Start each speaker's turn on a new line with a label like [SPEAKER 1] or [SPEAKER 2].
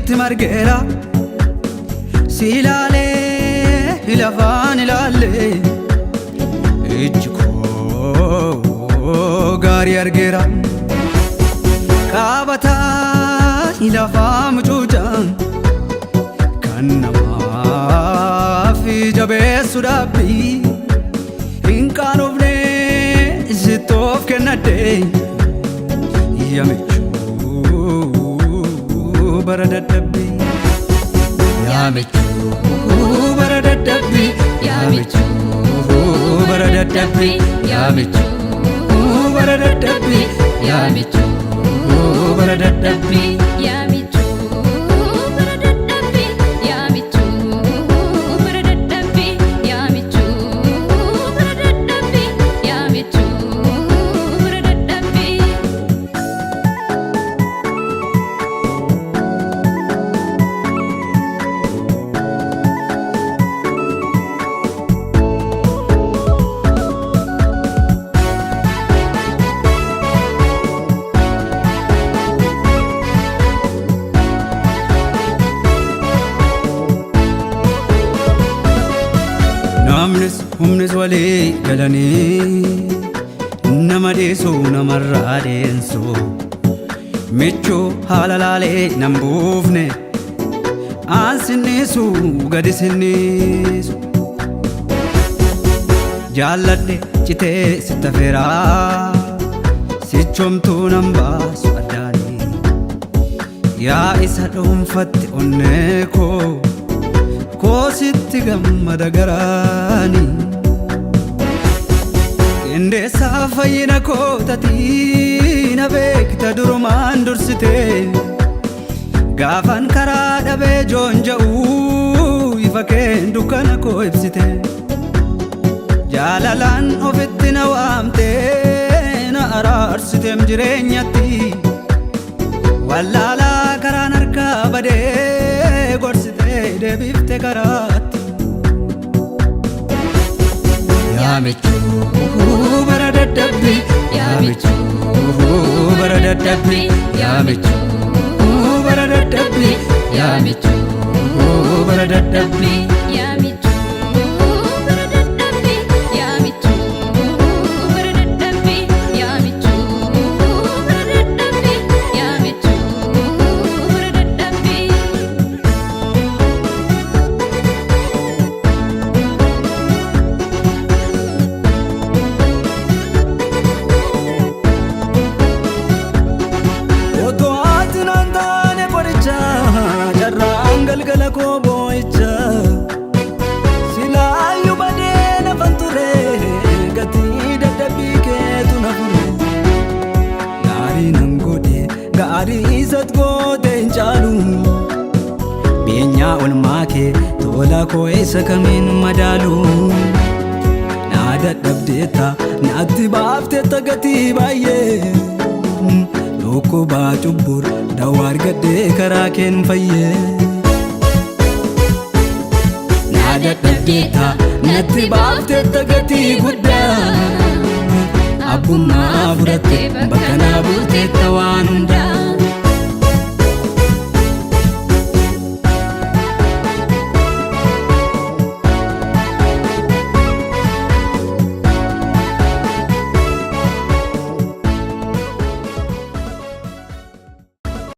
[SPEAKER 1] sitti margeera si ilaalee lafaan ilaalee ijji koo gaarii argeera qaabataa lafaa mucuucaan kan namaaf jabeessu dhaabbii hin qaanofne sittoof kennadhee yaamichuu bara dadhabbii yaamichuu bara dadhabbii yaamichuu bara dadhabbii yaamichuu bara dadhabbii yaamichuu bara dadhabbii humnis walii galanii nama dhiisuu namarraa deensuu michuu haala laalee nan buufne aan sinniisu gadi sinniisu jaalladhe citee sitta feeraa sichomtuu nan baasu addaanii yaa isa dhuunfatti onnee koo sitti gammada garaanii Indeessaa fayyina kootatii na beekta durumaan dursite gaafan karaa dhabee joonja'uu ifa keen dukkana koo ibsite jaalalaan ofitti na waamtee na araarsiteem jireenyatti wallaalaa karaan harkaa badee gorsitee deebifte karaatti yaamichuu bara dadhabbii yaamichuu bara dadhabbii yaamichuu bara dadhabbii yaamichuu bara dadhabbii galgala koo boo'icha silaayyuu badee nafan ture gatii dadhabbii keetu na fure gaarii nan godhe gaarii isat goote hin caalu beenyaa olmaa kee tola koo eessa kamiin madaalu naa dadhabdeetta naatti baaftetta gatii baay'ee dhukkubaa cubbur dawaa argadhee karaa keen fayyee dadhabdeetta natti baaftetta gatii guddaa abbummaa fudhatte bakka naa bulteetta waan hundaa